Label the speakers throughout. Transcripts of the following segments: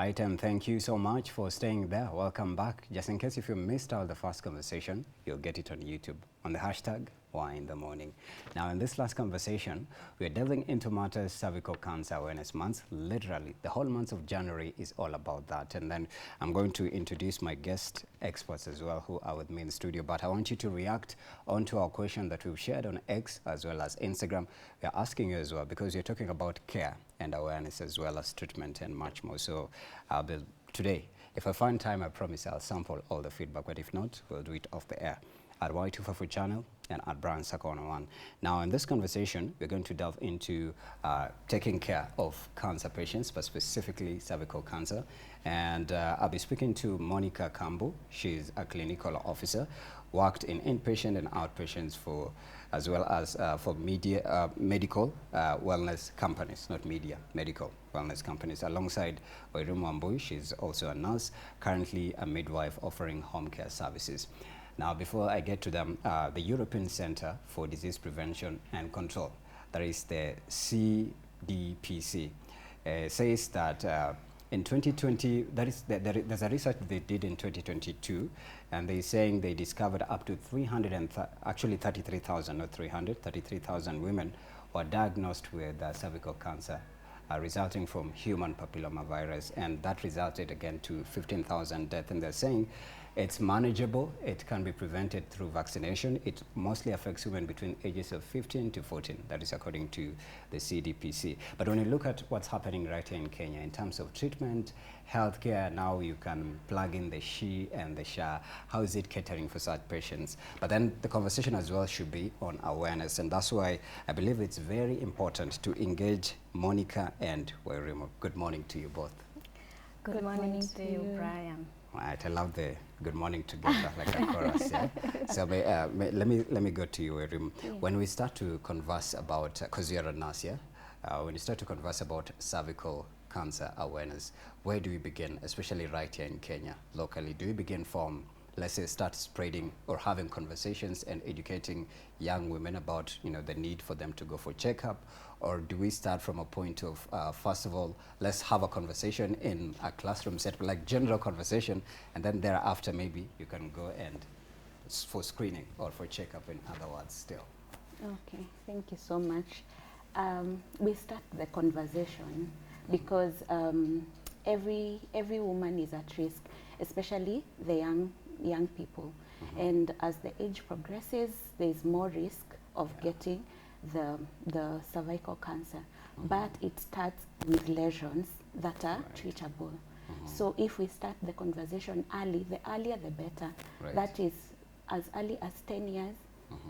Speaker 1: right, and thank you so much for staying there. Welcome back. Just in case if you missed out the first conversation, you'll get it on YouTube on the hashtag Why in the Morning. Now, in this last conversation, we're delving into matters cervical cancer awareness month. Literally, the whole month of January is all about that. And then I'm going to introduce my guest experts as well who are with me in the studio. But I want you to react onto our question that we've shared on X as well as Instagram. We're asking you as well because you're talking about care and awareness as well as treatment and much more. So today, if I find time, I promise I'll sample all the feedback, but if not, we'll do it off the air at Y254 channel and at Brian Sakona 1. Now, in this conversation, we're going to delve into taking care of cancer patients, but specifically cervical cancer. And I'll be speaking to Monica Kambo. She's a clinical officer, worked in inpatient and outpatients for, as well as for medical wellness companies, not media, medical wellness companies. Alongside Wairimu Wambui, she's also a nurse, currently a midwife offering home care services. Now, before I get to them, the European Center for Disease Prevention and Control, that is the CDPC, says that in 2020, there's a research they did in 2022, and they're saying they discovered up to 33,000, not 300, 33,000 women were diagnosed with cervical cancer resulting from human papillomavirus, and that resulted again to 15,000 deaths. And they're saying it's manageable, it can be prevented through vaccination. It mostly affects women between ages of 15 to 14, that is according to the CDPC. But when you look at what's happening right here in Kenya in terms of treatment, healthcare, now you can plug in the SHE and the SHA. How is it catering for such patients? But then the conversation as well should be on awareness, and that's why I believe it's very important to engage Monica and Wairimu. Good morning to you both.
Speaker 2: Good morning to you, Brian.
Speaker 1: Right, I love the good morning together like a chorus. Yeah? So let me go to you, Wairimu. Yeah. When we start to converse about, because you're a nurse, yeah? When you start to converse about cervical cancer awareness, where do we begin, especially right here in Kenya, locally? Do we begin from, let's say, start spreading or having conversations and educating young women about, the need for them to go for checkup? Or do we start from a point of, first of all, let's have a conversation in a classroom setting, like general conversation, and then thereafter maybe you can go and for screening or for checkup, in other words, still.
Speaker 2: Okay, thank you so much. We start the conversation because every woman is at risk, especially the young people. And as the age progresses, there's more risk of getting the cervical cancer. But it starts with lesions that are treatable. So if we start the conversation early, the earlier the better. That is as early as 10 years.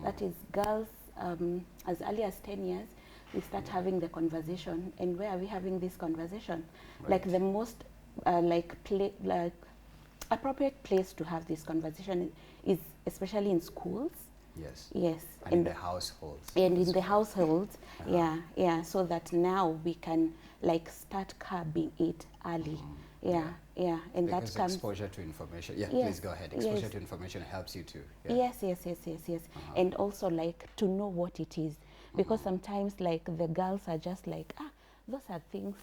Speaker 2: That is girls, as early as 10 years, we start having the conversation. And where are we having this conversation? Like the most appropriate place to have this conversation is especially in schools.
Speaker 1: Yes.
Speaker 2: Yes.
Speaker 1: And in the households.
Speaker 2: And in the households, yeah. So that now we can start curbing it early. Yeah. And
Speaker 1: because
Speaker 2: that comes
Speaker 1: exposure to information. Yeah, yes, please go ahead. Exposure to information helps you too.
Speaker 2: Yeah. Yes. And also to know what it is. Because sometimes the girls are just those are things,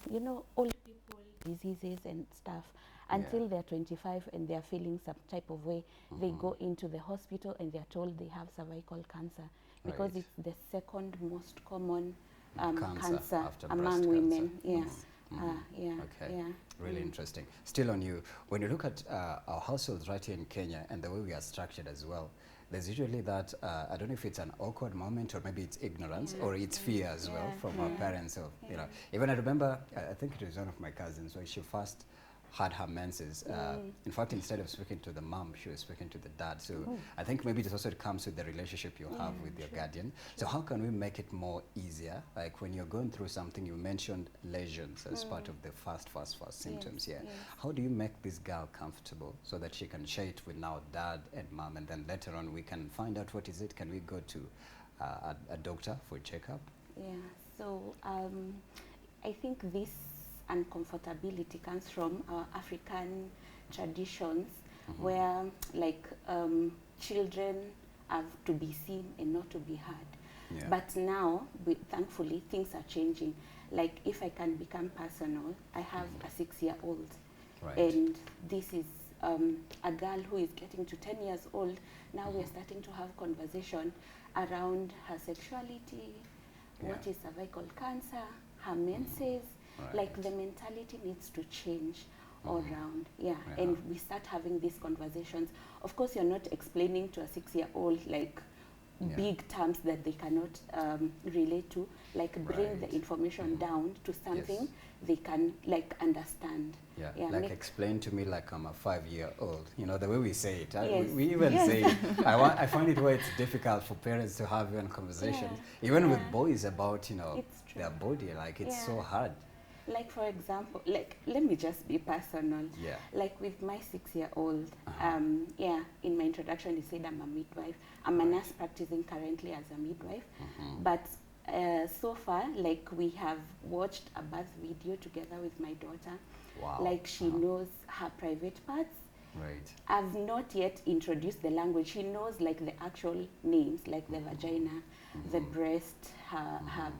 Speaker 2: old people, diseases and stuff. Until they're 25 and they're feeling some type of way, they go into the hospital and they're told they have cervical cancer because it's the second most common cancer among women. Yes.
Speaker 1: Really interesting. Still on you, when you look at our households right here in Kenya and the way we are structured as well, there's usually that, I don't know if it's an awkward moment or maybe it's ignorance or it's fear as well from our parents. So, even I remember, I think it was one of my cousins when she first had her menses. In fact, instead of speaking to the mom, she was speaking to the dad. So I think maybe it also comes with the relationship you have with your guardian. So how can we make it more easier? Like when you're going through something, you mentioned lesions as part of the first symptoms here. How do you make this girl comfortable so that she can share it with now dad and mom, and then later on we can find out what is it? Can we go to a doctor for a checkup?
Speaker 2: Yeah, so I think this uncomfortability comes from our African traditions where children have to be seen and not to be heard. But now, thankfully, things are changing. Like if I can become personal, I have a 6-year-old.
Speaker 1: Right.
Speaker 2: And this is a girl who is getting to 10 years old. Now we're starting to have conversation around her sexuality, what is cervical cancer, her menses.
Speaker 1: Right.
Speaker 2: Like the mentality needs to change all around. Yeah. And we start having these conversations. Of course, you're not explaining to a 6-year-old like big terms that they cannot relate to, like bring the information down to something they can like understand.
Speaker 1: Like explain to me like I'm a 5-year-old, you know, the way we say it.
Speaker 2: Yes.
Speaker 1: We even say it. I find it where it's difficult for parents to have even conversations, even with boys about, you know, their body, like it's so hard.
Speaker 2: Like for example, like let me just be personal. Like with my 6-year-old, in my introduction he said I'm a midwife. I'm a nurse practicing currently as a midwife. But so far, like we have watched a birth video together with my daughter. Like she knows her private parts. I've not yet introduced the language. She knows like the actual names, like the vagina, the breast, her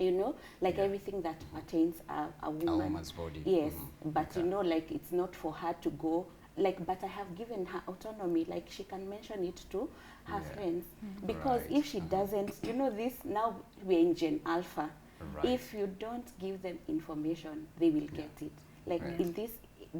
Speaker 2: you know, like everything that pertains a woman's
Speaker 1: body.
Speaker 2: Yes, but you know, like it's not for her to go, like, but I have given her autonomy, like she can mention it to her friends. Because if she doesn't, you know, this, now we're in Gen Alpha. If you don't give them information, they will get it. Like in this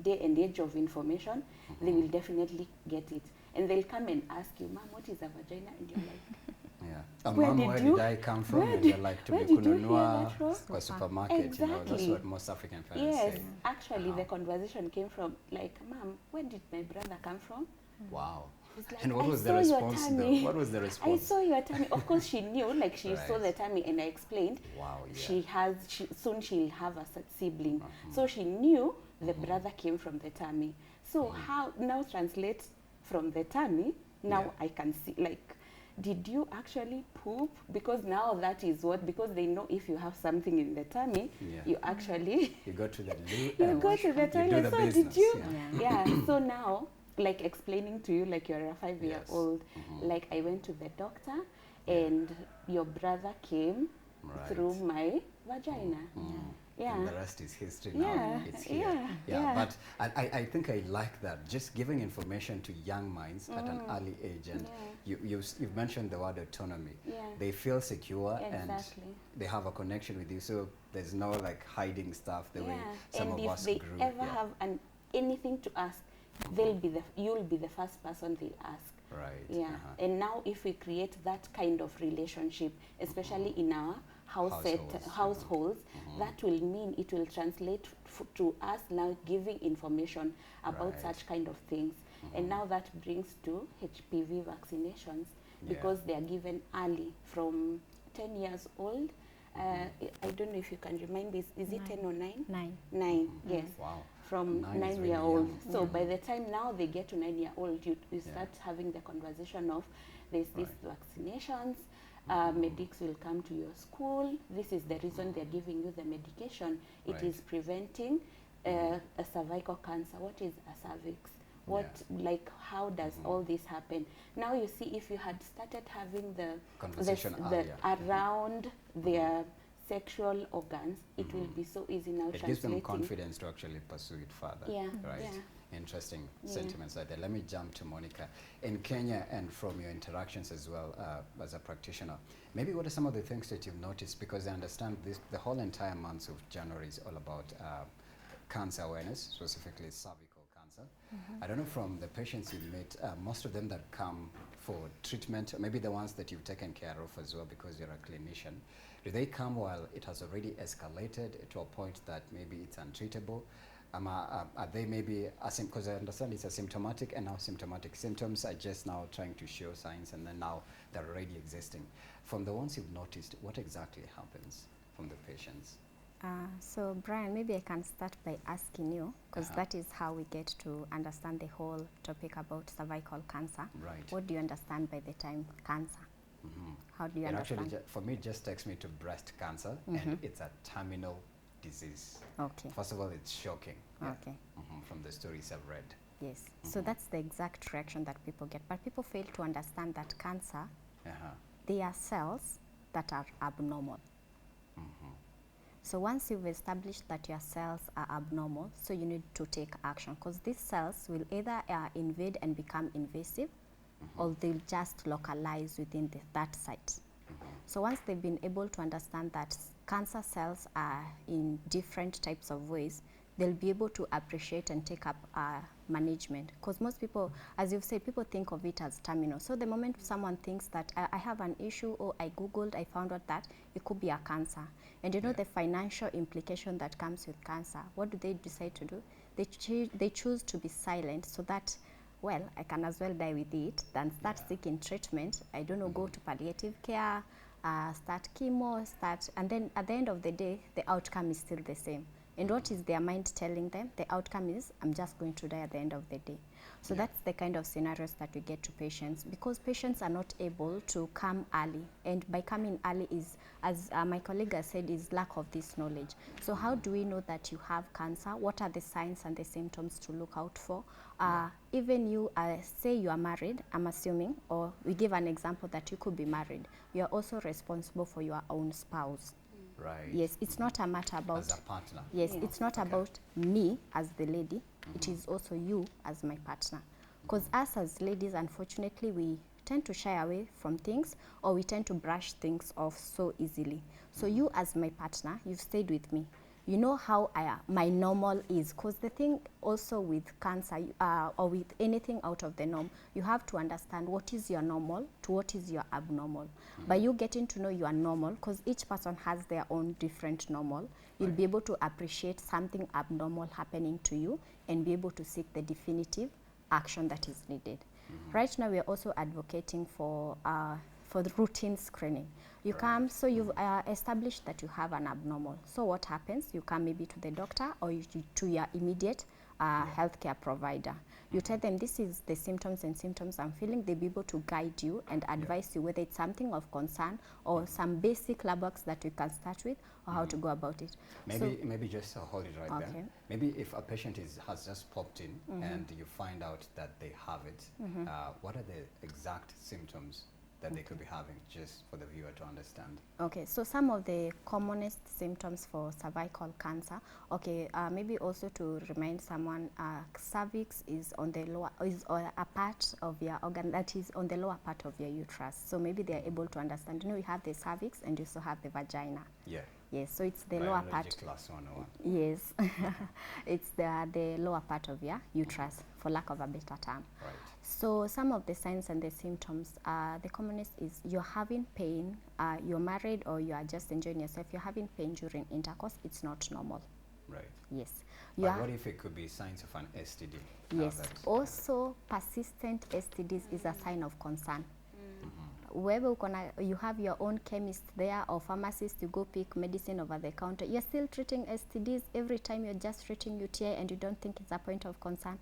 Speaker 2: day and age of information, they will definitely get it. And they'll come and ask you, Mom, what is a vagina? And you're like,
Speaker 1: Mom, where did I come from? And you're like, to be kununua kwa supermarket, you know, that's what most African parents say.
Speaker 2: Actually, the conversation came from like, Mom, where did my brother come from?
Speaker 1: Like,
Speaker 2: and
Speaker 1: what was the response though? What was the response?
Speaker 2: I saw your tummy. Of course, she knew, like she saw the tummy, and I explained. Soon she'll have a sibling. So she knew the brother came from the tummy. So how now translate from the tummy? Now I can see, like, did you actually poop? Because now that is what, because they know if you have something in the tummy, you actually
Speaker 1: you go to the loo,
Speaker 2: you go to the toilet. So did you?
Speaker 1: Yeah.
Speaker 2: So now, like explaining to you, like you're a 5-year-old, like I went to the doctor, and your brother came through my vagina.
Speaker 1: And the rest is history now. It's here. But I think I like that, just giving information to young minds at an early age. And you've mentioned the word autonomy. They feel secure and they have a connection with you. So there's no like hiding stuff the way some of us grew.
Speaker 2: And if they ever have anything to ask, you'll be the first person they ask. And now if we create that kind of relationship, especially in our households, that will mean it will translate to us now giving information about such kind of things. And now that brings to HPV vaccinations, because they are given early from 10 years old. I don't know if you can remind me, is it 10 or 9? 9, yes. From 9-year-old. So by the time now they get to 9-year-old, you start having the conversation of there's these vaccinations. Medics will come to your school. This is the reason they're giving you the medication. It is preventing a cervical cancer. What is a cervix? Like, how does all this happen? Now you see, if you had started having the
Speaker 1: conversation
Speaker 2: around their sexual organs, it will be so easy now.
Speaker 1: It gives them confidence to actually pursue it further. Interesting sentiments right there. Let me jump to Monica. In Kenya, and from your interactions as well as a practitioner, maybe what are some of the things that you've noticed? Because I understand the whole entire month of January is all about cancer awareness, specifically cervical cancer. I don't know, from the patients you meet, most of them that come for treatment, maybe the ones that you've taken care of as well because you're a clinician, do they come while it has already escalated to a point that maybe it's untreatable? Are they maybe, because I understand it's asymptomatic, and now symptomatic symptoms are just now trying to show signs, and then now they're already existing. From the ones you've noticed, what exactly happens from the patients?
Speaker 3: So Brian, maybe I can start by asking you, because that is how we get to understand the whole topic about cervical cancer. What do you understand by the time cancer? How do you understand?
Speaker 1: Actually, for me, it just takes me to breast cancer, and it's a terminal disease. First of all, it's shocking. From the stories I've read.
Speaker 3: Yes. So that's the exact reaction that people get. But people fail to understand that cancer, they are cells that are abnormal. So once you've established that your cells are abnormal, so you need to take action, because these cells will either invade and become invasive, or they'll just localize within that site. So once they've been able to understand that cancer cells are in different types of ways, they'll be able to appreciate and take up management. Because most people, as you've said, people think of it as terminal. So the moment someone thinks that I have an issue, or I Googled, I found out that it could be a cancer. And you know the financial implication that comes with cancer, what do they decide to do? They choose to be silent so that, well, I can as well die with it than start seeking treatment. I don't know, go to palliative care, start chemo, and then at the end of the day, the outcome is still the same. And what is their mind telling them? The outcome is, I'm just going to die at the end of the day. So that's the kind of scenarios that we get to patients, because patients are not able to come early. And by coming early is, as my colleague has said, is lack of this knowledge. So how do we know that you have cancer? What are the signs and the symptoms to look out for? Even you, say you are married, I'm assuming, or we give an example that you could be married. You are also responsible for your own spouse.
Speaker 1: Right.
Speaker 3: Yes, it's not a matter about...
Speaker 1: As a partner.
Speaker 3: Yes, it's not about me as the lady. It is also you as my partner. Because us as ladies, unfortunately, we tend to shy away from things, or we tend to brush things off so easily. So you as my partner, you've stayed with me. You know how my normal is. Because the thing also with cancer, or with anything out of the norm, you have to understand what is your normal to what is your abnormal. By you getting to know your normal, because each person has their own different normal, you'll be able to appreciate something abnormal happening to you and be able to seek the definitive action that is needed. Right now, we are also advocating for the routine screening. You come, so you've established that you have an abnormal. So what happens? You come maybe to the doctor, or to your immediate healthcare provider. You tell them, this is the symptoms I'm feeling. They'll be able to guide you and advise you whether it's something of concern, or some basic lab works that you can start with, or how to go about it.
Speaker 1: Maybe just hold it right there. Maybe if a patient has just popped in and you find out that they have it, what are the exact symptoms that they could be having, just for the viewer to understand? Okay,
Speaker 3: so some of the commonest symptoms for cervical cancer, maybe also to remind someone, cervix is on the lower, is a part of your organ that is on the lower part of your uterus. So maybe they are able to understand, you know, you have the cervix and you also have the vagina.
Speaker 1: Yeah.
Speaker 3: Yes, so it's the lower part.
Speaker 1: Class 101.
Speaker 3: Yes, it's the lower part of your uterus, for lack of a better term.
Speaker 1: Right.
Speaker 3: So some of the signs and the symptoms, the commonest is you're having pain, you're married or you are just enjoying yourself, you're having pain during intercourse, it's not normal.
Speaker 1: Right.
Speaker 3: Yes.
Speaker 1: But what if it could be signs of an STD?
Speaker 3: Yes. Also, persistent STDs is a sign of concern. Wherever you have your own chemist there or pharmacist, you go pick medicine over the counter, you're still treating STDs every time, you're just treating UTI and you don't think it's a point of concern.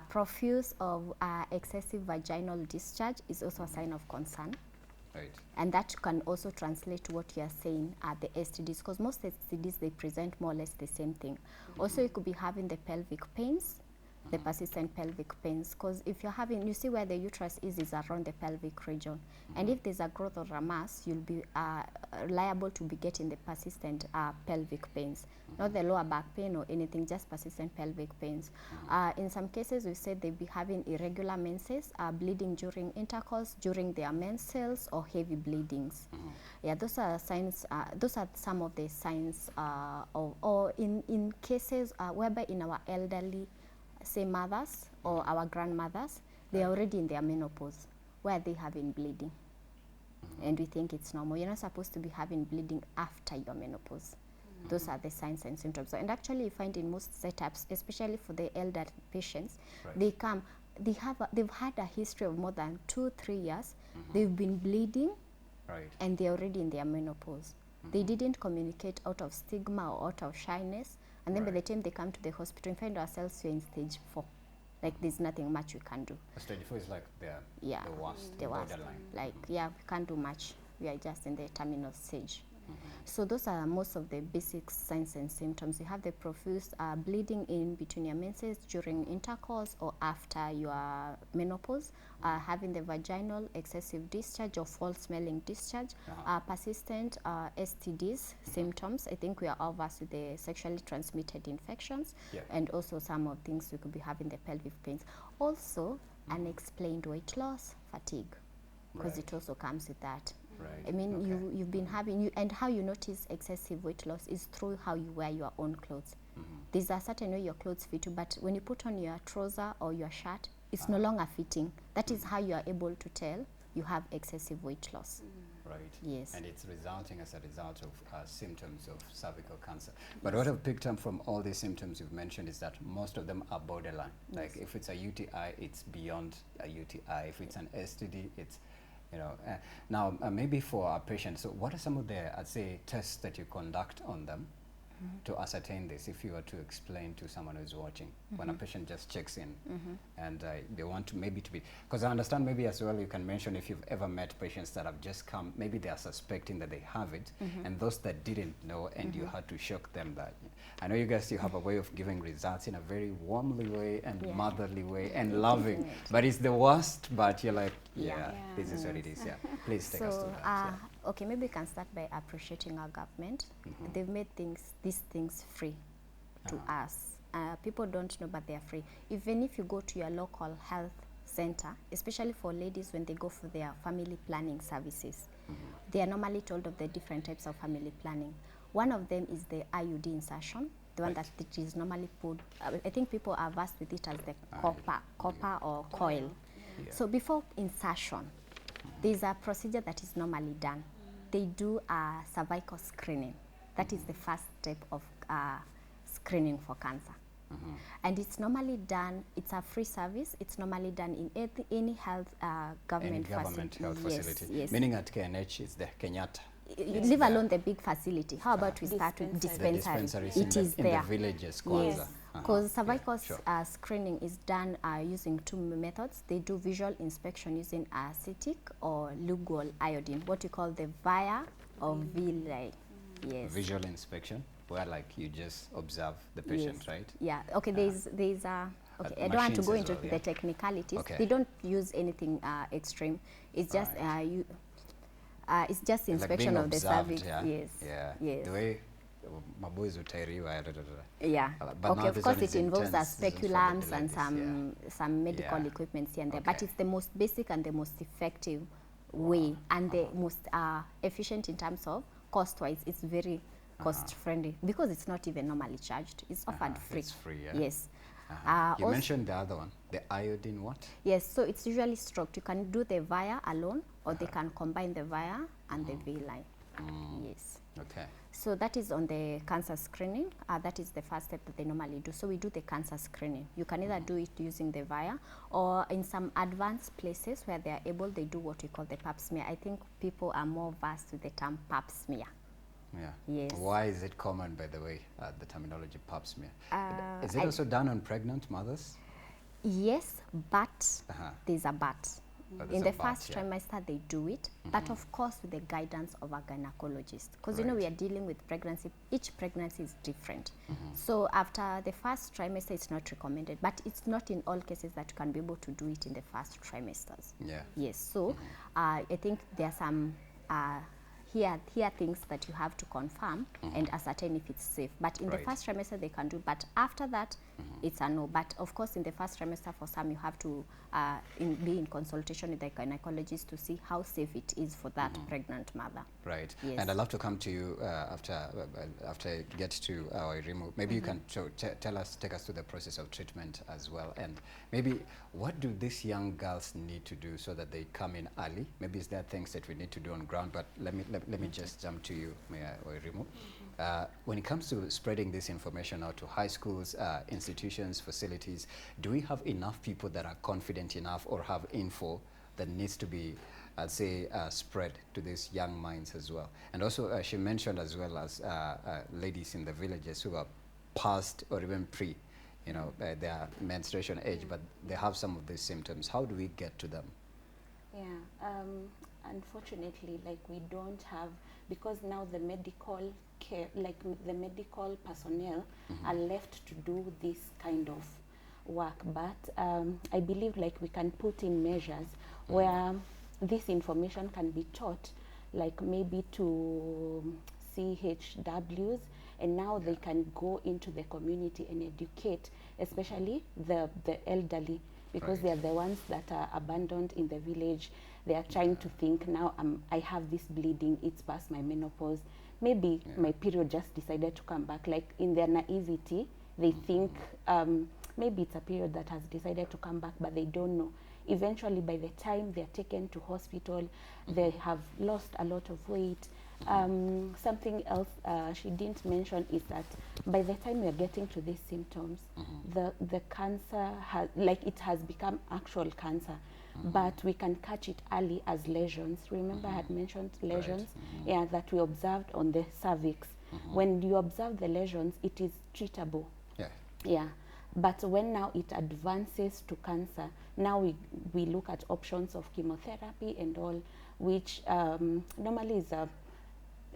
Speaker 3: Profuse of excessive vaginal discharge is also a sign of concern.
Speaker 1: Right.
Speaker 3: And that can also translate to what you are saying at the STDs, because most STDs, they present more or less the same thing. Also, you could be having the pelvic pains, the persistent pelvic pains, because if you're having, you see where the uterus is around the pelvic region. And if there's a growth or a mass, you'll be liable to be getting the persistent pelvic pains. Not the lower back pain or anything, just persistent pelvic pains. In some cases, we said they'll be having irregular menses, bleeding during intercourse, during their menses, or heavy bleedings. Yeah, those are signs, those are some of the signs or in cases whereby in our elderly, say mothers or our grandmothers, they are already in their menopause, where they having bleeding. And we think it's normal. You're not supposed to be having bleeding after your menopause. Those are the signs and symptoms. And actually, you find in most setups, especially for the elder patients, they come, they've had a history of more than 2-3 years. They've been bleeding, and they're already in their menopause. They didn't communicate out of stigma or out of shyness. And then by the time they come to the hospital, we find ourselves here in stage 4. Like, there's nothing much we can do.
Speaker 1: Stage 4 is like the worst,
Speaker 3: the worst.
Speaker 1: borderline.
Speaker 3: Like, we can't do much. We are just in the terminal stage. So those are most of the basic signs and symptoms. You have the profuse bleeding in between your menses during intercourse or after your menopause, having the vaginal excessive discharge or false smelling discharge, persistent STDs symptoms. I think we are all versed with the sexually transmitted infections, and also some of things we could be having the pelvic pains. Also, unexplained weight loss, fatigue, because it also comes with that.
Speaker 1: Right.
Speaker 3: I mean, you've been having, and how you notice excessive weight loss is through how you wear your own clothes. There's a certain way your clothes fit you, but when you put on your trouser or your shirt, it's no longer fitting. That is how you are able to tell you have excessive weight loss.
Speaker 1: Right.
Speaker 3: Yes.
Speaker 1: And it's resulting as a result of symptoms of cervical cancer. But what I've picked up from all these symptoms you've mentioned is that most of them are borderline. Like if it's a UTI, it's beyond a UTI. If it's an STD, it's, you know. Now, maybe for our patients, so what are some of the, I'd say, tests that you conduct on them to ascertain this, if you were to explain to someone who's watching, when a patient just checks in and they want to maybe to be, because I understand maybe as well you can mention if you've ever met patients that have just come, maybe they are suspecting that they have it, and those that didn't know, and you had to shock them that, I know you guys, you have a way of giving results in a very warmly way and motherly way and loving, but it's the worst, but you're like, this is what it is. Please take us to that.
Speaker 3: Okay, maybe we can start by appreciating our government. They've made these things free to us. People don't know, but they are free. Even if you go to your local health center, especially for ladies when they go for their family planning services, they are normally told of the different types of family planning. One of them is the IUD insertion, the one that it is normally put, I think people are versed with it as the copper or coil. So before insertion, there's a procedure that is normally done. They do a cervical screening. That is the first step of screening for cancer. And it's normally done, it's a free service, it's normally done in any health government
Speaker 1: facility. Yes. Meaning at KNH, it's the Kenyatta.
Speaker 3: Leave alone the big facility. How about we start with dispensary? It is there.
Speaker 1: In the villages,
Speaker 3: yes. Because cervical screening is done using two methods. They do visual inspection using acetic or lugal iodine, what you call the via or villi. Yes.
Speaker 1: Visual inspection, where like you just observe the patient, right?
Speaker 3: Yeah. Okay. There's okay. I don't want to go into the technicalities. They don't use anything extreme. It's just it's just inspection
Speaker 1: like
Speaker 3: of the cervix. Yes.
Speaker 1: Yes. The way my boys will tell you.
Speaker 3: But okay, of course it involves speculums and some medical equipment here and there. But it's the most basic and the most effective way, and the most efficient in terms of cost-wise. It's very cost-friendly because it's not even normally charged. It's offered free.
Speaker 1: It's free.
Speaker 3: Yes.
Speaker 1: You mentioned the other one, the iodine what?
Speaker 3: Yes, so it's usually stroked. You can do the via alone, or they can combine the via and the villi. Yes.
Speaker 1: Okay.
Speaker 3: So that is on the cancer screening. That is the first step that they normally do. So we do the cancer screening. You can either do it using the via, or in some advanced places where they are able, they do what we call the pap smear. I think people are more versed with the term pap smear.
Speaker 1: Yeah.
Speaker 3: Yes.
Speaker 1: Why is it common, by the way, the terminology pap smear? Is it also done on pregnant mothers?
Speaker 3: Yes, but there's a but. In the first trimester, they do it, but of course with the guidance of a gynecologist. Because you know we are dealing with pregnancy. Each pregnancy is different. So after the first trimester, it's not recommended, but it's not in all cases that you can be able to do it in the first trimesters.
Speaker 1: Yeah.
Speaker 3: Yes. So I think there are some here things that you have to confirm and ascertain if it's safe. But in the first trimester they can do, but after that it's a no. But of course in the first trimester for some you have to be in consultation with the gynecologist to see how safe it is for that pregnant mother.
Speaker 1: Right.
Speaker 3: Yes.
Speaker 1: And I'd love to come to you after I get to Wairimu. Maybe you can take us through the process of treatment as well, and maybe what do these young girls need to do so that they come in early? Maybe is there things that we need to do on ground, but let me just jump to you, Wairimu. When it comes to spreading this information out to high schools, institutions, facilities, do we have enough people that are confident enough or have info that needs to be, I'd say, spread to these young minds as well? And also, she mentioned as well as ladies in the villages who are past or even pre, their menstruation age, but they have some of these symptoms. How do we get to them?
Speaker 2: Yeah. unfortunately, like we don't have, because now the medical care, like the medical personnel are left to do this kind of work. But I believe like we can put in measures where this information can be taught, like maybe to CHWs, and now they can go into the community and educate, especially the elderly, because they are the ones that are abandoned in the village. They are trying to think, now I have this bleeding, it's past my menopause. Maybe my period just decided to come back. Like in their naivety, they think maybe it's a period that has decided to come back, but they don't know. Eventually, by the time they're taken to hospital, they have lost a lot of weight. Something else she didn't mention is that by the time we are getting to these symptoms, the cancer has, like it has become actual cancer, but we can catch it early as lesions. Remember I had mentioned lesions, yeah, that we observed on the cervix. When you observe the lesions, it is treatable. Yeah. But when now it advances to cancer, now we look at options of chemotherapy and all, which normally is a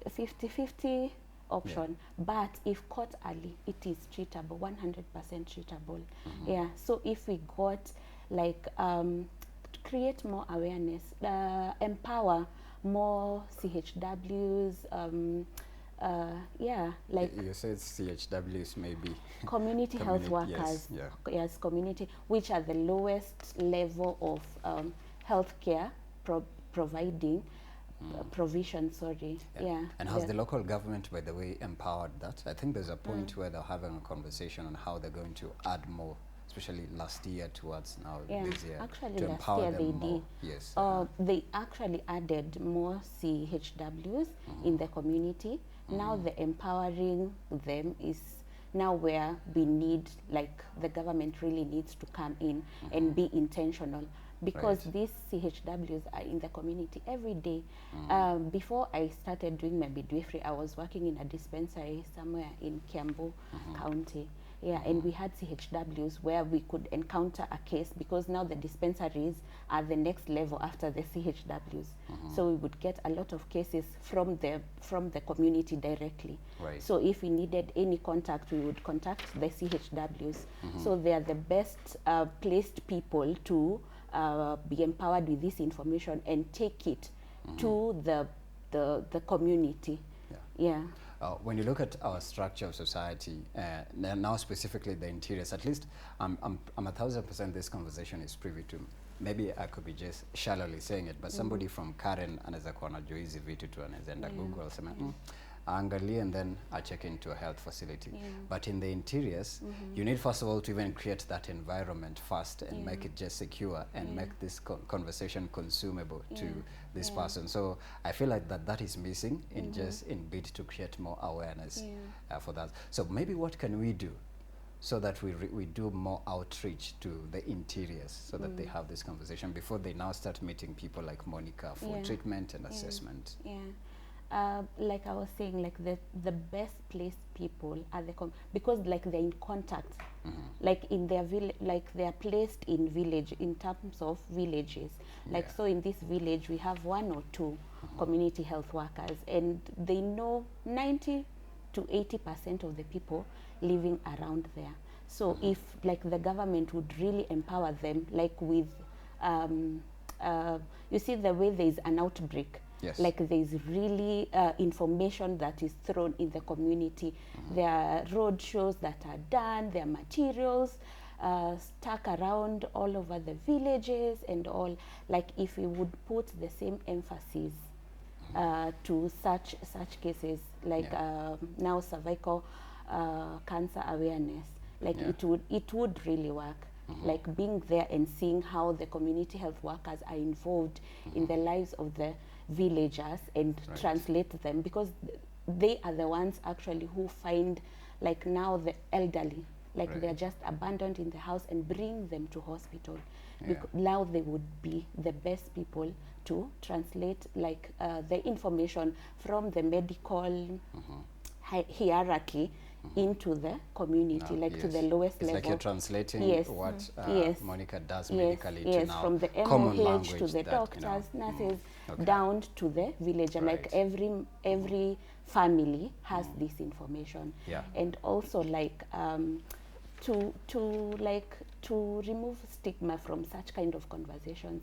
Speaker 2: 50-50 option, but if caught early, it is treatable, 100% treatable. Yeah, so if we got like create more awareness, empower more CHWs, yeah, like
Speaker 1: you said CHWs, maybe
Speaker 2: community health workers, yes, community, which are the lowest level of healthcare providing provision, sorry.
Speaker 1: And has the local government, by the way, empowered that? I think there's a point where they're having a conversation on how they're going to add more, especially last year towards now this year,
Speaker 2: actually
Speaker 1: to
Speaker 2: last
Speaker 1: empower
Speaker 2: year
Speaker 1: them
Speaker 2: they
Speaker 1: more.
Speaker 2: did.
Speaker 1: Yes.
Speaker 2: They actually added more CHWs in the community. Now the empowering them is now where we need, like the government really needs to come in and be intentional, because these CHWs are in the community every day. Before I started doing my midwifery, I was working in a dispensary somewhere in Kambo County. Yeah, and we had CHWs where we could encounter a case, because now the dispensaries are the next level after the CHWs. So we would get a lot of cases from the community directly. So if we needed any contact, we would contact the CHWs. So they are the best placed people to be empowered with this information and take it to the community.
Speaker 1: When you look at our structure of society, now specifically the interiors, at least I'm 1000% this conversation is privy to. Maybe I could be just shallowly saying it, but somebody from Karen anaweza kuwa anajua hizi vitu tu, anaweza enda Google sema angalie, and then I check into a health facility. But in the interiors, you need first of all to even create that environment first and make it just secure and make this conversation consumable to this person. So I feel like that is missing in just in bid to create more awareness for that. So maybe what can we do so that we do more outreach to the interiors so that they have this conversation before they now start meeting people like Monica for treatment and assessment?
Speaker 2: Like I was saying, like the best placed people are because like they're in contact, like in their village, like they are placed in village in terms of villages. Like so in this village we have 1 or 2 community health workers, and they know 90 to 80% of the people living around there. So if like the government would really empower them, like with you see the way there is an outbreak, like there is really information that is thrown in the community. There are road shows that are done, there are materials stuck around all over the villages and all. Like if we would put the same emphasis to such cases, like now cervical cancer awareness, like it would really work. Like being there and seeing how the community health workers are involved in the lives of the villagers and translate them, because they are the ones actually who find like now the elderly, like they're just abandoned in the house, and bring them to hospital. Now they would be the best people to translate like the information from the medical hierarchy into the community, like to the lowest level.
Speaker 1: It's like you're translating what Monica does medically to now
Speaker 2: from the
Speaker 1: common
Speaker 2: MOH
Speaker 1: language
Speaker 2: to the
Speaker 1: that,
Speaker 2: doctors, nurses, down to the villager. Like every family has this information. And also like to remove stigma from such kind of conversations,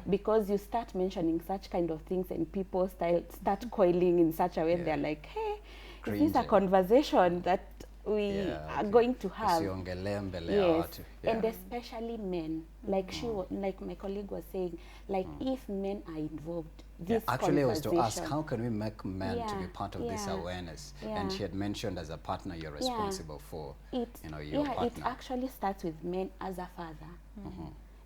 Speaker 2: because you start mentioning such kind of things and people start coiling in such a way, they're like, hey, is this a conversation that we are going to have? And especially men, like like my colleague was saying, like if men are involved, this
Speaker 1: actually I was to ask, how can we make men to be part of this awareness? And she had mentioned as a partner you're responsible for your partner.
Speaker 2: It actually starts with men as a father,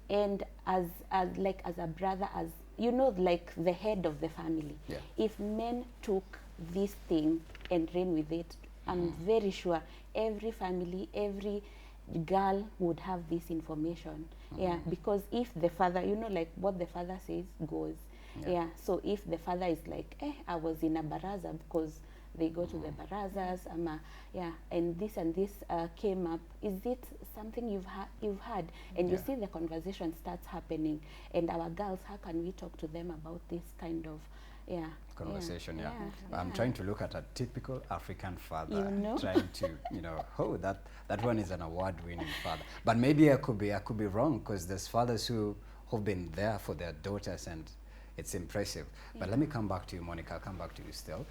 Speaker 2: and as a brother, as you know, like the head of the family. If men took this thing and ran with it, I'm very sure every family, every girl would have this information. Because if the father, you know, like what the father says goes. So if the father is like, I was in a baraza, because they go to the barazas, and this came up. Is it something you've had? And you see the conversation starts happening. And our girls, how can we talk to them about this kind of
Speaker 1: conversation? I'm trying to look at a typical African father, trying to, that one is an award-winning father. But maybe I could be wrong, because there's fathers who've been there for their daughters, and it's impressive. But let me come back to you, Monica. I'll come back to you still.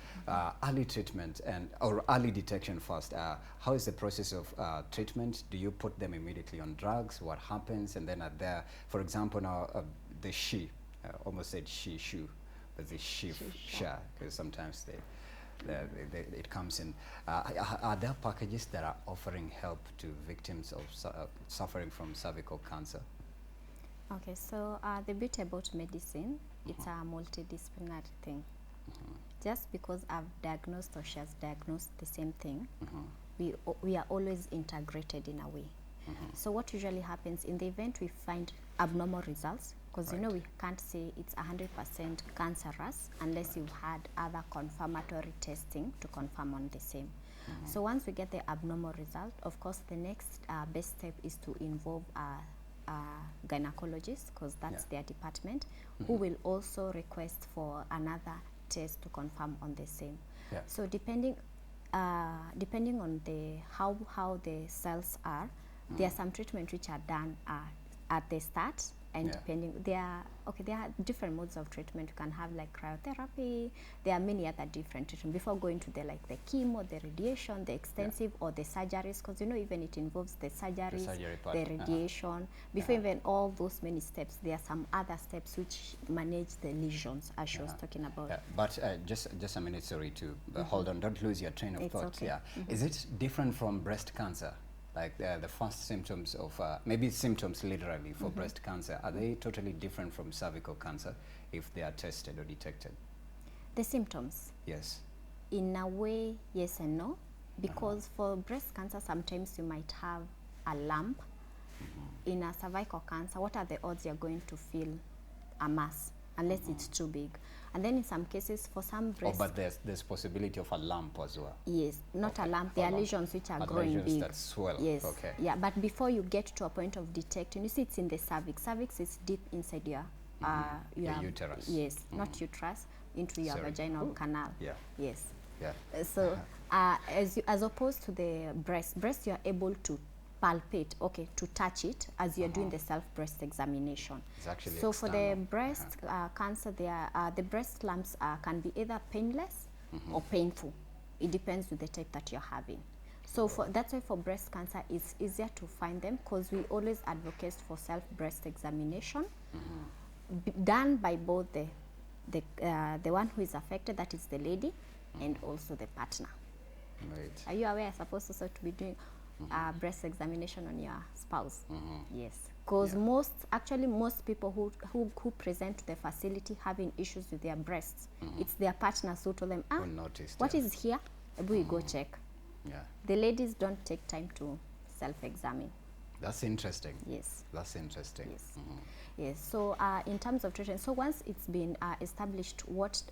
Speaker 1: Early treatment or early detection first. How is the process of treatment? Do you put them immediately on drugs? What happens? And then for example, now the almost said shoe, but the sha, because sometimes it comes in. Are there packages that are offering help to victims of suffering from cervical cancer?
Speaker 3: Okay, so the beauty about medicine, it's a multidisciplinary thing. Just because I've diagnosed or she has diagnosed the same thing, we are always integrated in a way. So what usually happens in the event we find abnormal results, because you know we can't say it's 100% cancerous unless you've had other confirmatory testing to confirm on the same. So once we get the abnormal result, of course the next best step is to involve gynecologist, because that's their department, who will also request for another test to confirm on the same. So depending on how the cells are, there are some treatment which are done at the start, and depending, there are different modes of treatment. You can have like cryotherapy. There are many other different treatments before going to the chemo, the radiation, the extensive, or the surgeries, because you know even it involves the surgeries, the radiation. Before even all those many steps, there are some other steps which manage the lesions, as she was talking about.
Speaker 1: But just a minute, sorry, to hold on, don't lose your train of thought. Is it different from breast cancer? Like the first symptoms of, maybe symptoms literally for breast cancer, are they totally different from cervical cancer if they are tested or detected?
Speaker 3: The symptoms?
Speaker 1: Yes.
Speaker 3: In a way, yes and no. Because for breast cancer, sometimes you might have a lump. In a cervical cancer, what are the odds you're going to feel a mass, unless it's too big? And then in some cases, for some breast...
Speaker 1: but there's possibility of a lump as well?
Speaker 3: Yes, not a lump. There are lesions which are growing big.
Speaker 1: That swell.
Speaker 3: Yes. Yeah, but before you get to a point of detecting, you see it's in the cervix. Cervix is deep inside your
Speaker 1: uterus.
Speaker 3: Yes, not uterus, into your vaginal canal. Yes. So as opposed to the breast, you are able to palpate, to touch it as you're doing the self-breast examination. So for the breast cancer, the breast lumps can be either painless or painful. It depends with the type that you're having. So that's why for breast cancer, it's easier to find them, because we always advocate for self-breast examination done by both the one who is affected, that is the lady, and also the partner. Are you aware, supposed also to be doing breast examination on your spouse? Yes, because most people who present to the facility having issues with their breasts, it's their partners who told them, what is here? We go check. The ladies don't take time to self-examine.
Speaker 1: That's interesting.
Speaker 3: Yes.
Speaker 1: That's interesting.
Speaker 3: Yes. Yes. So in terms of treatment, so once it's been established what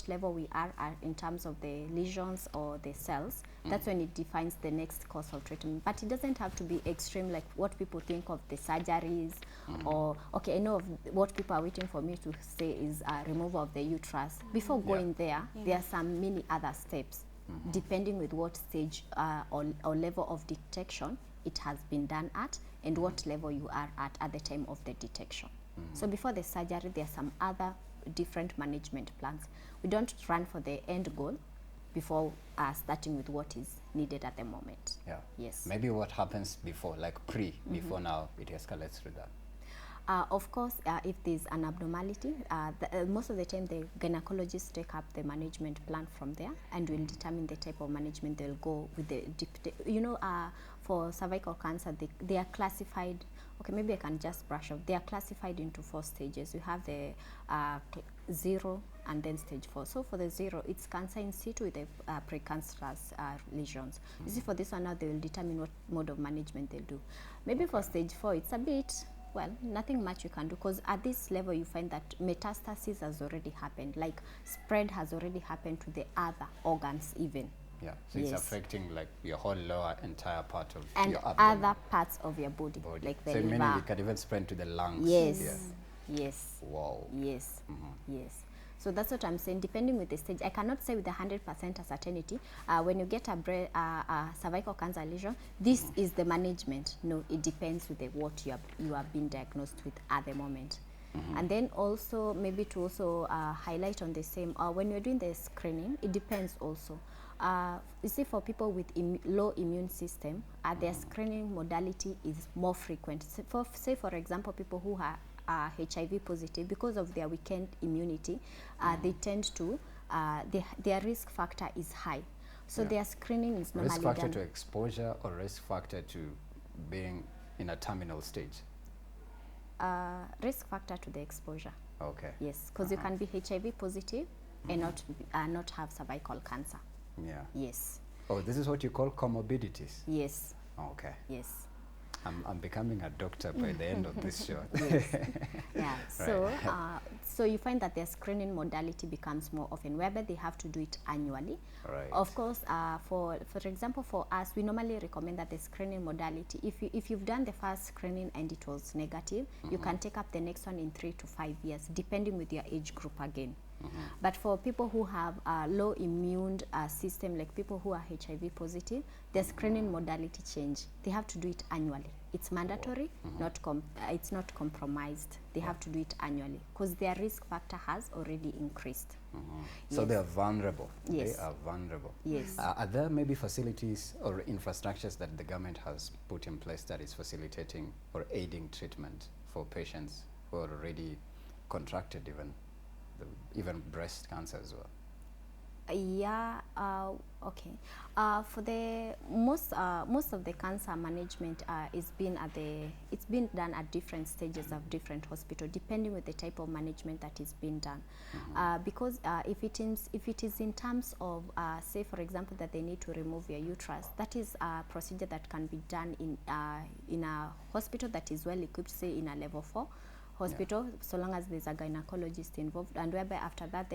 Speaker 3: level we are at in terms of the lesions or the cells, that's when it defines the next course of treatment. But it doesn't have to be extreme like what people think of the surgeries, or okay, I know of what people are waiting for me to say is removal of the uterus. Before going there, there are some many other steps, depending with what stage or level of detection it has been done at, and what level you are at the time of the detection. So before the surgery, there are some other different management plans. We don't run for the end goal before starting with what is needed at the moment.
Speaker 1: Yeah.
Speaker 3: Yes.
Speaker 1: Maybe what happens before, like before now it escalates through that.
Speaker 3: Of course, if there's an abnormality, most of the time the gynecologists take up the management plan from there and will determine the type of management they'll go with. For cervical cancer, they are classified. Okay, maybe I can just brush off. They are classified into 4 stages. You have the 0 and then stage 4. So for the 0, it's cancer in situ with the precancerous lesions. You see, for this one now, they will determine what mode of management they'll do. Maybe for stage 4, it's a bit, well, nothing much you can do, because at this level you find that metastasis has already happened, like spread has already happened to the other organs even.
Speaker 1: Yeah, so it's affecting like your whole lower entire part of
Speaker 3: and
Speaker 1: your abdomen.
Speaker 3: other parts of your body. Like the
Speaker 1: so
Speaker 3: liver.
Speaker 1: meaning it can even spread to the lungs.
Speaker 3: Yes, yes.
Speaker 1: Wow.
Speaker 3: Yes, yes. So that's what I'm saying, depending with the stage. I cannot say with 100% certainty, when you get a cervical cancer lesion, this is the management. No, it depends with what you are being diagnosed with at the moment. And then also, maybe to also highlight on the same, when you're doing the screening, it depends also. You see, for people with low immune system, their screening modality is more frequent. So say, for example, people who are HIV positive, because of their weakened immunity, they tend to, their risk factor is high. So their screening is normally
Speaker 1: risk factor
Speaker 3: done.
Speaker 1: to exposure or risk factor to being in a terminal stage?
Speaker 3: Risk factor to the exposure.
Speaker 1: Okay.
Speaker 3: Yes, because you can be HIV positive and not have cervical cancer.
Speaker 1: Yeah.
Speaker 3: Yes.
Speaker 1: Oh, this is what you call comorbidities?
Speaker 3: Yes.
Speaker 1: Okay.
Speaker 3: Yes.
Speaker 1: I'm becoming a doctor by the end of this show.
Speaker 3: Yeah. So, so you find that their screening modality becomes more often, whereby they have to do it annually.
Speaker 1: Right.
Speaker 3: Of course, for example, for us, we normally recommend that the screening modality, if you've done the first screening and it was negative, you can take up the next one in 3 to 5 years, depending with your age group again. But for people who have a low immune system, like people who are HIV positive, their screening modality change. They have to do it annually. It's mandatory, it's not compromised. They have to do it annually because their risk factor has already increased.
Speaker 1: So they are vulnerable.
Speaker 3: Yes.
Speaker 1: They are vulnerable.
Speaker 3: Yes.
Speaker 1: Are there maybe facilities or infrastructures that the government has put in place that is facilitating or aiding treatment for patients who are already contracted even breast cancer as well?
Speaker 3: Yeah, okay. For the most of the cancer management it's been done at different stages of different hospital, depending with the type of management that is being done. Because if it is in terms of say, for example, that they need to remove your uterus, that is a procedure that can be done in a hospital that is well equipped, say in a level 4 hospital, so long as there's a gynecologist involved, and whereby after that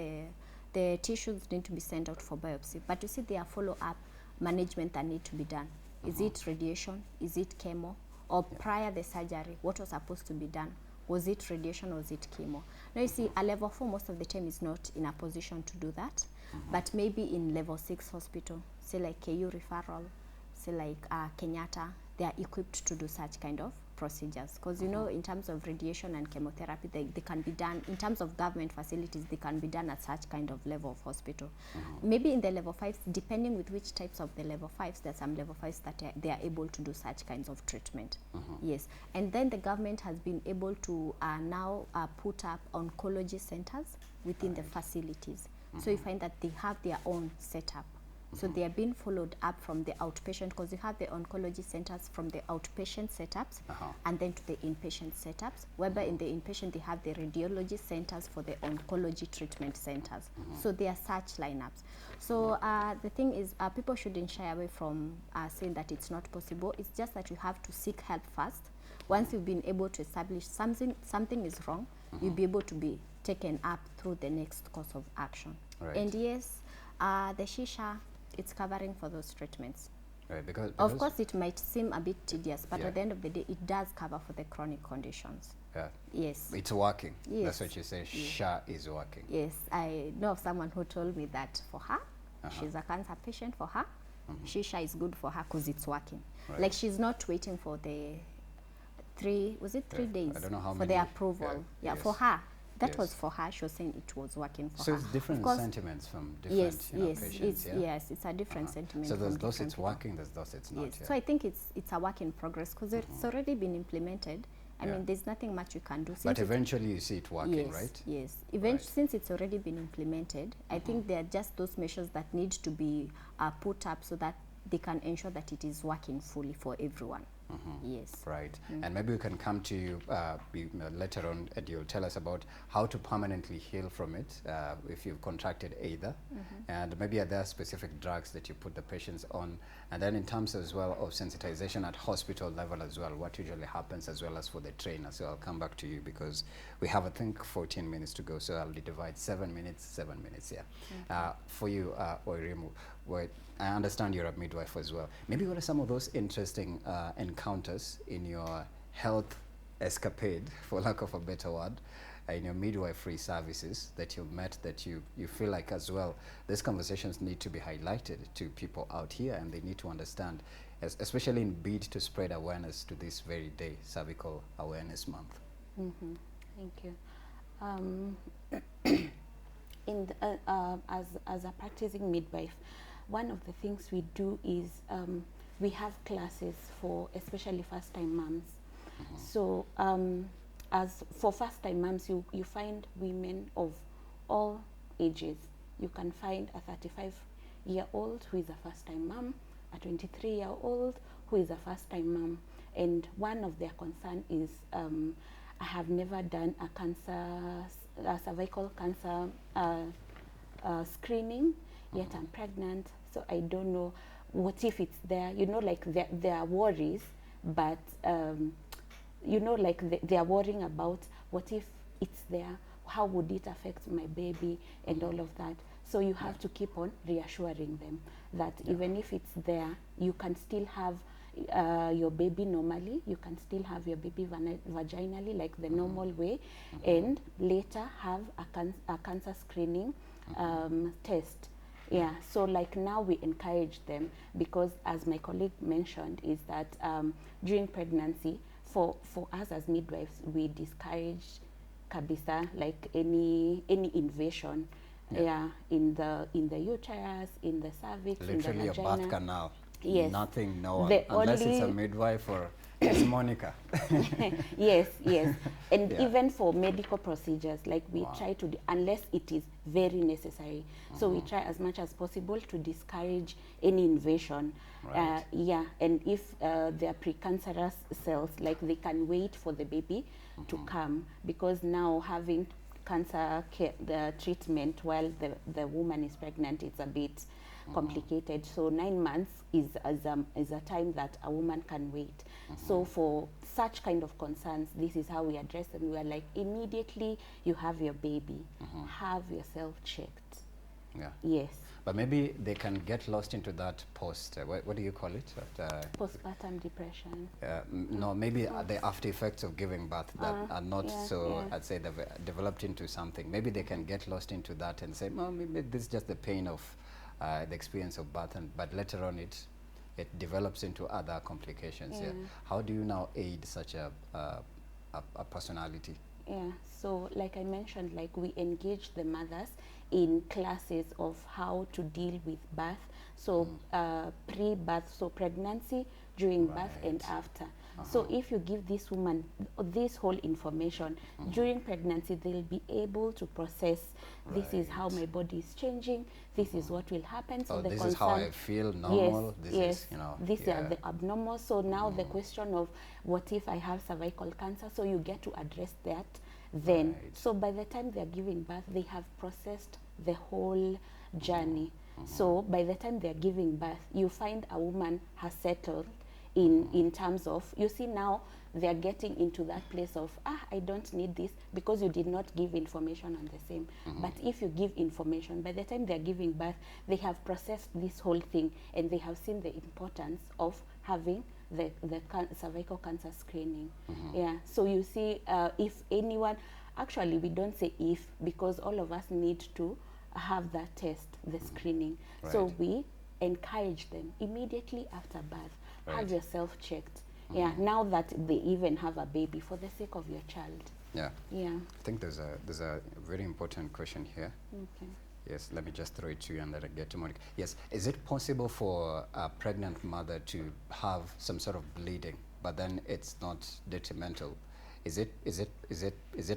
Speaker 3: the tissues need to be sent out for biopsy. But you see, there are follow-up management that need to be done. Is it radiation? Is it chemo? Or prior the surgery, what was supposed to be done? Was it radiation or was it chemo? Now you see, a level 4 most of the time is not in a position to do that, but maybe in level 6 hospital, say like KU referral, say like Kenyatta, they are equipped to do such kind of procedures, because you know, in terms of radiation and chemotherapy, they can be done in terms of government facilities. They can be done at such kind of level of hospital. Maybe in the level 5s, depending with which types of the level 5s, there's some level 5s that they are able to do such kinds of treatment. Yes, and then the government has been able to now put up oncology centers within the facilities. So you find that they have their own setup So they are being followed up from the outpatient, because you have the oncology centers from the outpatient setups and then to the inpatient setups, whereby in the inpatient they have the radiology centers for the oncology treatment centers. So they are such lineups. So the thing is, people shouldn't shy away from saying that it's not possible. It's just that you have to seek help first. Once you've been able to establish something is wrong, you'll be able to be taken up through the next course of action.
Speaker 1: Right.
Speaker 3: And yes, the shisha, it's covering for those treatments.
Speaker 1: Right, because
Speaker 3: of course it might seem a bit tedious, but
Speaker 1: yeah,
Speaker 3: at the end of the day, it does cover for the chronic conditions.
Speaker 1: Yeah.
Speaker 3: Yes.
Speaker 1: It's working.
Speaker 3: Yes.
Speaker 1: That's what you say.
Speaker 3: Yes.
Speaker 1: SHA is working.
Speaker 3: Yes, I know of someone who told me that for her, she's a cancer patient. For her, shisha is good for her because it's working. Right. Like she's not waiting for the 3 days
Speaker 1: I don't know how
Speaker 3: for
Speaker 1: many,
Speaker 3: the approval. Yeah,
Speaker 1: yes,
Speaker 3: for her. That was for her. She was saying it was working for her.
Speaker 1: So it's different sentiments from different patients.
Speaker 3: Yes, it's a different sentiment.
Speaker 1: So there's
Speaker 3: from
Speaker 1: those it's
Speaker 3: people.
Speaker 1: working, there's those it's not.
Speaker 3: Yes. So I think it's a work in progress because it's already been implemented. I mean, there's nothing much you can do.
Speaker 1: But eventually you see it working, right?
Speaker 3: Yes. Since it's already been implemented, I think there are just those measures that need to be put up so that they can ensure that it is working fully for everyone. Yes.
Speaker 1: Right. And maybe we can come to you later on and you'll tell us about how to permanently heal from it if you've contracted either. And maybe are there specific drugs that you put the patients on? And then in terms as well of sensitization at hospital level as well, what usually happens as well as for the trainer. So I'll come back to you because we have, I think, 14 minutes to go. So I'll divide 7 minutes, yeah. For you, Wairimu, I understand you're a midwife as well. Maybe what are some of those interesting encounters in your health escapade, for lack of a better word, in your midwifery services that you've met that you feel like as well, these conversations need to be highlighted to people out here and they need to understand, especially in bid to spread awareness to this very day, Cervical Awareness Month.
Speaker 2: Thank you. As a practicing midwife, one of the things we do is we have classes for especially first-time moms. So as for first-time moms, you find women of all ages. You can find a 35-year-old who is a first-time mom, a 23-year-old who is a first-time mom. And one of their concern is I have never done a cervical cancer screening, yet I'm pregnant, so I don't know what if it's there. You know, like there are worries, but you know, like they are worrying about what if it's there, how would it affect my baby and all of that. So you have to keep on reassuring them that even if it's there, you can still have your baby normally, you can still have your baby vaginally like the normal way, and later have a cancer screening test. Yeah, so like now we encourage them because as my colleague mentioned is that during pregnancy, for us as midwives, we discourage kabisa, like any invasion in the uterus, in the cervix,
Speaker 1: literally
Speaker 2: in the vagina.
Speaker 1: a birth canal.
Speaker 2: Yes.
Speaker 1: Nothing, no one, unless it's a midwife or it's Monica.
Speaker 2: Yes. And even for medical procedures, like we try to, unless it is very necessary. So we try as much as possible to discourage any invasion.
Speaker 1: Right.
Speaker 2: And if there are precancerous cells, like they can wait for the baby to come, because now having cancer care, the treatment while the woman is pregnant, it's a bit complicated. So 9 months is a time that a woman can wait. So for such kind of concerns, this is how we address them. We are like, immediately you have your baby, have yourself checked.
Speaker 1: Yeah.
Speaker 2: Yes.
Speaker 1: But maybe they can get lost into that post, what do you call it?
Speaker 2: Postpartum depression.
Speaker 1: No, maybe the after effects of giving birth that are not I'd say they've developed into something. Maybe they can get lost into that and say, well, maybe this is just the pain of the experience of birth, but later on it develops into other complications. Yeah. How do you now aid such a personality? Yeah,
Speaker 2: so like I mentioned, like we engage the mothers in classes of how to deal with birth. So pre-birth, so pregnancy, during birth and after. So if you give this woman this whole information during pregnancy, they'll be able to process, this is how my body is changing, this is what will happen. So the
Speaker 1: this
Speaker 2: concern,
Speaker 1: is how I feel normal,
Speaker 2: yes,
Speaker 1: this
Speaker 2: yes,
Speaker 1: is, you know.
Speaker 2: these are the abnormal. So now the question of what if I have cervical cancer, so you get to address that then. So by the time they're giving birth, they have processed the whole journey. So by the time they're giving birth, you find a woman has settled in terms of, you see now they're getting into that place of, I don't need this, because you did not give information on the same. But if you give information, by the time they're giving birth, they have processed this whole thing, and they have seen the importance of having the cervical cancer screening. Yeah, so you see, if anyone, actually we don't say if, because all of us need to have that test, the screening. So we encourage them immediately after birth, have yourself checked. Yeah, now that they even have a baby, for the sake of your child.
Speaker 1: Yeah.
Speaker 2: Yeah.
Speaker 1: I think there's a very important question here.
Speaker 2: Okay.
Speaker 1: Yes, let me just throw it to you and let it get to Monica. Yes, is it possible for a pregnant mother to have some sort of bleeding, but then it's not detrimental? Is it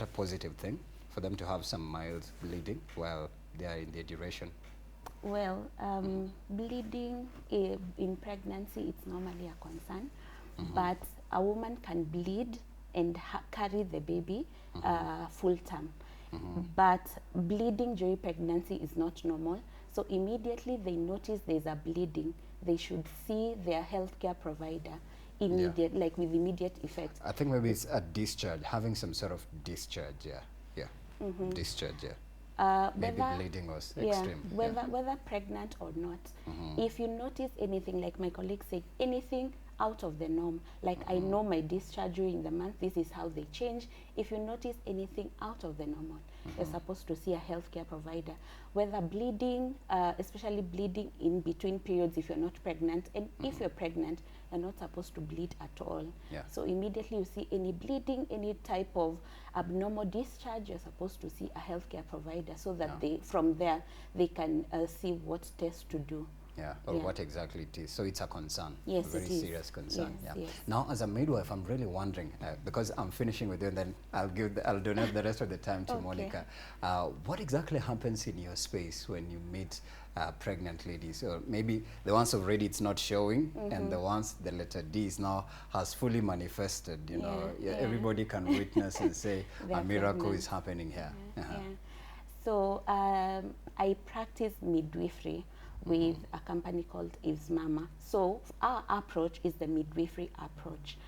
Speaker 1: a positive thing for them to have some mild bleeding while they are in their duration?
Speaker 2: Well, bleeding in pregnancy, it's normally a concern, but a woman can bleed and carry the baby full term. But bleeding during pregnancy is not normal. So immediately they notice there's a bleeding, they should see their healthcare provider immediate, like with immediate effect.
Speaker 1: I think maybe it's a discharge, having some sort of discharge, discharge, maybe bleeding was extreme.
Speaker 2: Whether pregnant or not, if you notice anything, like my colleague said, anything out of the norm, like I know my discharge during the month, this is how they change. If you notice anything out of the normal, you're supposed to see a healthcare provider. Whether bleeding, especially bleeding in between periods if you're not pregnant, and if you're pregnant, you're not supposed to bleed at all. So immediately you see any bleeding, any type of abnormal discharge, you're supposed to see a healthcare provider, so that they, from there, they can see what tests to do.
Speaker 1: Or what exactly it is. So it's a concern,
Speaker 2: yes,
Speaker 1: a very serious concern.
Speaker 2: Yes.
Speaker 1: Now, as a midwife, I'm really wondering, because I'm finishing with you, and then I'll donate the rest of the time to Monica. What exactly happens in your space when you meet pregnant ladies, or maybe the ones already it's not showing, and the ones the letter D is now has fully manifested? You know, everybody can witness and say a miracle is happening here.
Speaker 2: So I practice midwifery with a company called Eve's Mama. So our approach is the midwifery approach.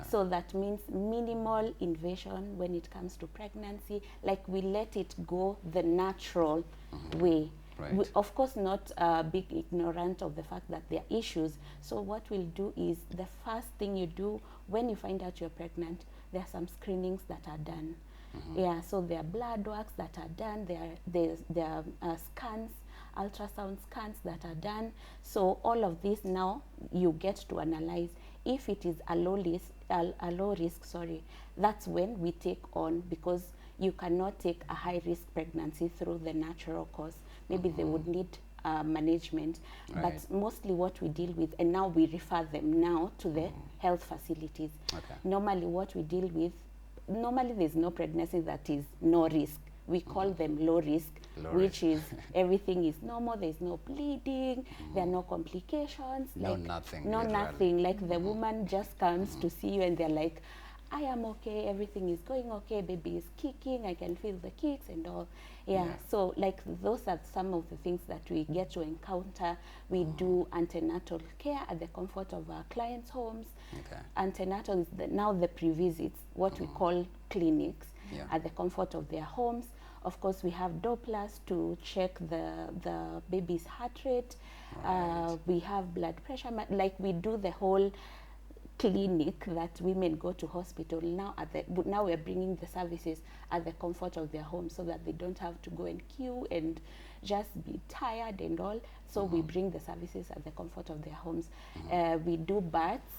Speaker 2: So that means minimal invasion when it comes to pregnancy, like we let it go the natural way. We, of course, not being ignorant of the fact that there are issues. So what we'll do is, the first thing you do when you find out you're pregnant, there are some screenings that are done. So there are blood works that are done, there are scans, ultrasound scans that are done. So all of this now you get to analyze. If it is a low risk, that's when we take on, because you cannot take a high risk pregnancy through the natural course. Maybe they would need management, but mostly what we deal with, and now we refer them now to the health facilities. Normally what we deal with, normally there's no pregnancy that is no risk. We call them low risk, which is everything is normal, there's no bleeding, there are no complications. Nothing. Like the woman just comes to see you and they're like, I am okay, everything is going okay, baby is kicking, I can feel the kicks and all. So like those are some of the things that we get to encounter. We do antenatal care at the comfort of our clients' homes. Antenatal is now the pre-visits, what we call clinics, at the comfort of their homes. Of course, we have Dopplers to check the baby's heart rate. We have blood pressure, like we do the whole clinic that women go to hospital. Now we're bringing the services at the comfort of their home, so that they don't have to go and queue and just be tired and all. So we bring the services at the comfort of their homes. We do births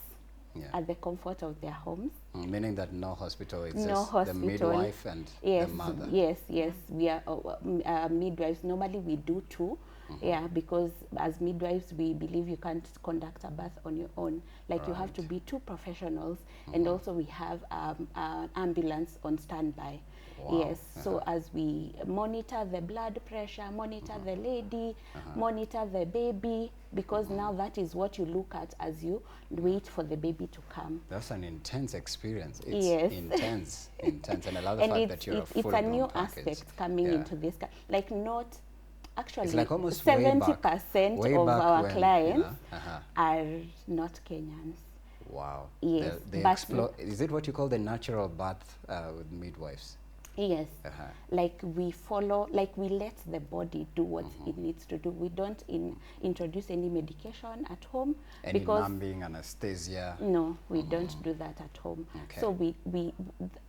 Speaker 2: at the comfort of their homes.
Speaker 1: Meaning that no hospital exists, the midwife and the mother.
Speaker 2: Yes, we are midwives. Normally we do 2. Yeah, because as midwives, we believe you can't conduct a birth on your own. Like you have to be two professionals, and also we have an ambulance on standby.
Speaker 1: Wow.
Speaker 2: Yes, so as we monitor the blood pressure, monitor the lady, monitor the baby, because now that is what you look at as you wait for the baby to come.
Speaker 1: That's an intense experience. It's
Speaker 2: Yes.
Speaker 1: intense, intense, and I love the
Speaker 2: And
Speaker 1: fact that you're
Speaker 2: it's a new
Speaker 1: package.
Speaker 2: aspect coming into this. Like not, actually,
Speaker 1: it's like almost
Speaker 2: 70% of our clients are not Kenyans.
Speaker 1: Wow.
Speaker 2: Yes.
Speaker 1: They explore. Is it what you call the natural birth with midwives?
Speaker 2: Yes. Like we follow, like we let the body do what it needs to do. We don't introduce any medication at home.
Speaker 1: Any
Speaker 2: because
Speaker 1: numbing, anesthesia?
Speaker 2: No, we don't do that at home.
Speaker 1: Okay.
Speaker 2: So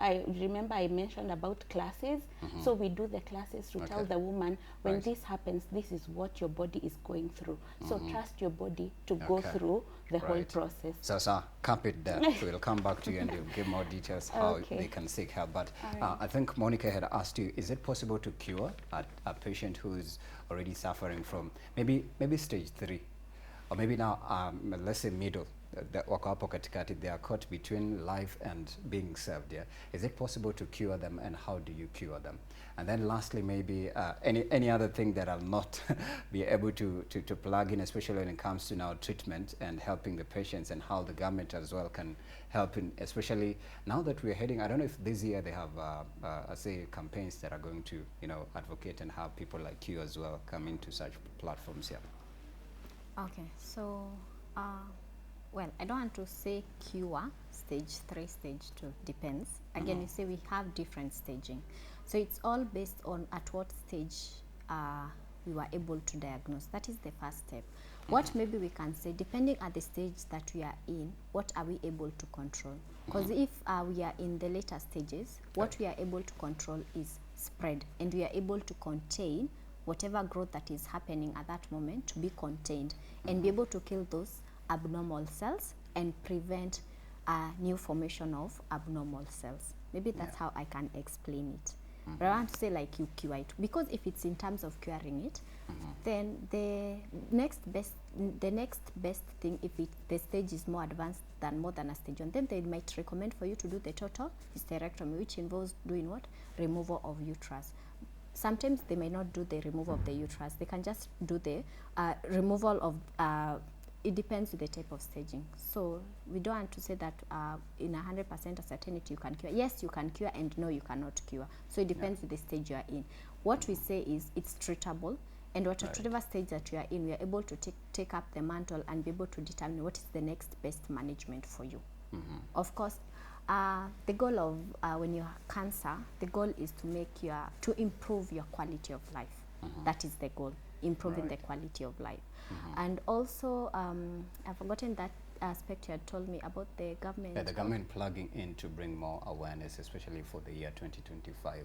Speaker 2: I remember I mentioned about classes. So we do the classes to tell the woman, when this happens, this is what your body is going through. So trust your body to go through the whole process.
Speaker 1: So cap it there. We'll come back to you and you'll give more details how they can seek help. But I think Monica had asked you, is it possible to cure a patient who's already suffering from maybe stage 3, or maybe now let's say middle, wako hapo katikati, they are caught between life and being served? Yeah, is it possible to cure them, and how do you cure them? And then lastly, maybe any other thing that I'll not be able to plug in, especially when it comes to now treatment and helping the patients, and how the government as well can help in, especially now that we're heading, I don't know if this year they have say campaigns that are going to, you know, advocate and have people like you as well come into such platforms here.
Speaker 3: Okay, so well, I don't want to say cure, stage 3, stage 2, depends. Again, you say we have different staging. So it's all based on at what stage we were able to diagnose. That is the first step. What maybe we can say, depending on the stage that we are in, what are we able to control? Because if we are in the later stages, what we are able to control is spread, and we are able to contain whatever growth that is happening at that moment to be contained, and be able to kill those abnormal cells and prevent new formation of abnormal cells. Maybe that's how I can explain it. But I want to say like you cure it, because if it's in terms of curing it, then the next best thing, if the stage is more advanced than more than a stage 1, then they might recommend for you to do the total hysterectomy, which involves doing what? Removal of uterus. Sometimes they may not do the removal of the uterus. They can just do the removal of it depends on the type of staging. So we don't want to say that in 100% certainty you can cure. Yes, you can cure, and no, you cannot cure. So it depends on the stage you are in. What we say is it's treatable, and whatever stage that you are in, we are able to take up the mantle and be able to determine what is the next best management for you. Of course, the goal of when you have cancer, the goal is to improve your quality of life. That is the goal, improving the quality of life. And also, I've forgotten that aspect you had told me about the government.
Speaker 1: Yeah, the government plugging in to bring more awareness, especially for the year 2025,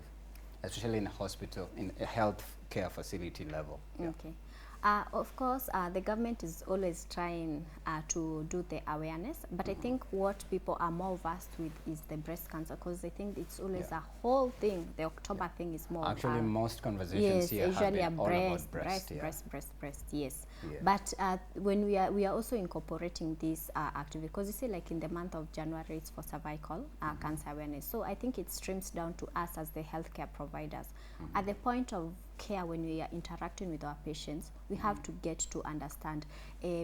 Speaker 1: especially in hospital, in a health care facility level. Yeah.
Speaker 3: Okay. Of course, the government is always trying to do the awareness, but I think what people are more versed with is the breast cancer, because I think it's always a whole thing. The October thing is more.
Speaker 1: Actually, most conversations here
Speaker 3: usually
Speaker 1: have been
Speaker 3: breast,
Speaker 1: all about breast.
Speaker 3: Yes. But when we are also incorporating this activity, because you see, like in the month of January, it's for cervical cancer awareness. So I think it streams down to us as the healthcare providers. At the point of care, when we are interacting with our patients, we have to get to understand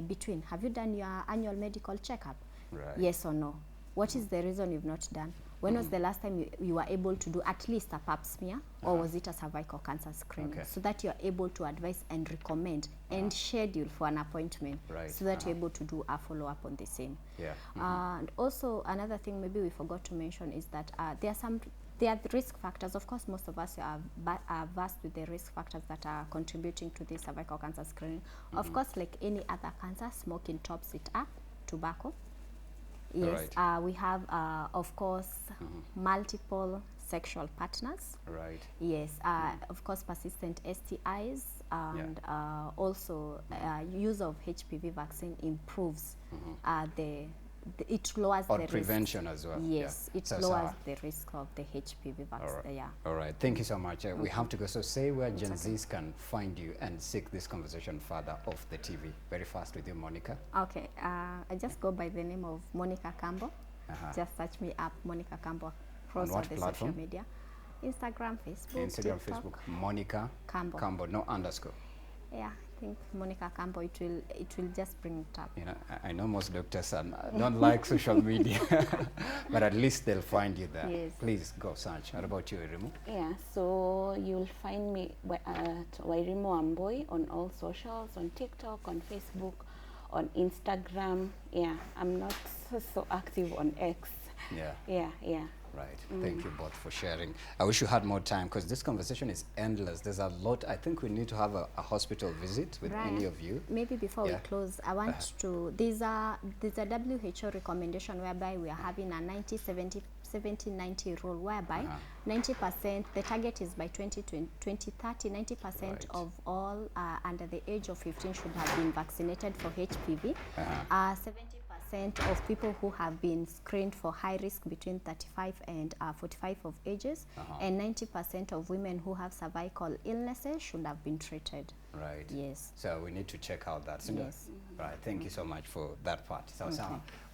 Speaker 3: between, have you done your annual medical checkup?
Speaker 1: Right.
Speaker 3: Yes or no? What is the reason you've not done? When was the last time you were able to do at least a pap smear, or was it a cervical cancer screening? So that you're able to advise and recommend and schedule for an appointment, so that you're able to do a follow-up on the same. And also another thing maybe we forgot to mention is that there are risk factors. Of course, most of us are versed with the risk factors that are contributing to the cervical cancer screening. Of course, like any other cancer, smoking tops it up, tobacco. Yes, we have, of course, multiple sexual partners.
Speaker 1: Right.
Speaker 3: Yes, of course, persistent STIs, and also use of HPV vaccine improves the it lowers
Speaker 1: or
Speaker 3: the
Speaker 1: prevention
Speaker 3: risk.
Speaker 1: as well.
Speaker 3: Yes,
Speaker 1: yeah.
Speaker 3: it
Speaker 1: So,
Speaker 3: lowers the risk of the HPV vaccine.
Speaker 1: All right.
Speaker 3: Yeah.
Speaker 1: All right. Thank you so much. We have to go. So say where Gen Zs can find you and seek this conversation further off the TV. Very fast with you, Monica.
Speaker 3: Okay. I just go by the name of Monica Kambo. Just search me up, Monica Kambo, across all the
Speaker 1: platform?
Speaker 3: social media. Instagram, Facebook,
Speaker 1: Instagram,
Speaker 3: TikTok.
Speaker 1: Facebook, Monica
Speaker 3: Kambo.
Speaker 1: Kambo, no underscore.
Speaker 3: Yeah, I think Monica Kambo, it will just bring it up.
Speaker 1: You know, I know most doctors don't like social media, but at least they'll find you there.
Speaker 3: Yes.
Speaker 1: Please go search. What about you, Wairimu?
Speaker 2: Yeah, so you'll find me at Wairimu Wambui on all socials, on TikTok, on Facebook, on Instagram. Yeah, I'm not so active on X.
Speaker 1: Yeah.
Speaker 2: Yeah.
Speaker 1: Right. Thank you both for sharing. I wish you had more time because this conversation is endless. There's a lot. I think we need to have a hospital visit with
Speaker 3: Brian,
Speaker 1: any of you.
Speaker 3: Maybe before we close, I want to, there's a WHO recommendation whereby we are having a 90-70-90 rule whereby 90%, the target is by 2030, 90% of all under the age of 15 should have been vaccinated for HPV. 70% of people who have been screened for high risk between 35 and 45 of ages, and 90% of women who have cervical illnesses should have been treated.
Speaker 1: Right.
Speaker 3: Yes.
Speaker 1: So we need to check out that.
Speaker 3: Yes.
Speaker 1: Right. Thank you so much for that part. So,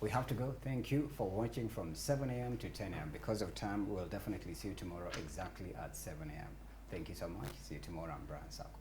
Speaker 1: we have to go. Thank you for watching from 7 a.m. to 10 a.m. Because of time, we'll definitely see you tomorrow exactly at 7 a.m. Thank you so much. See you tomorrow. I'm Brian Sako.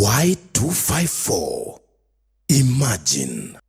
Speaker 4: Y254. Imagine.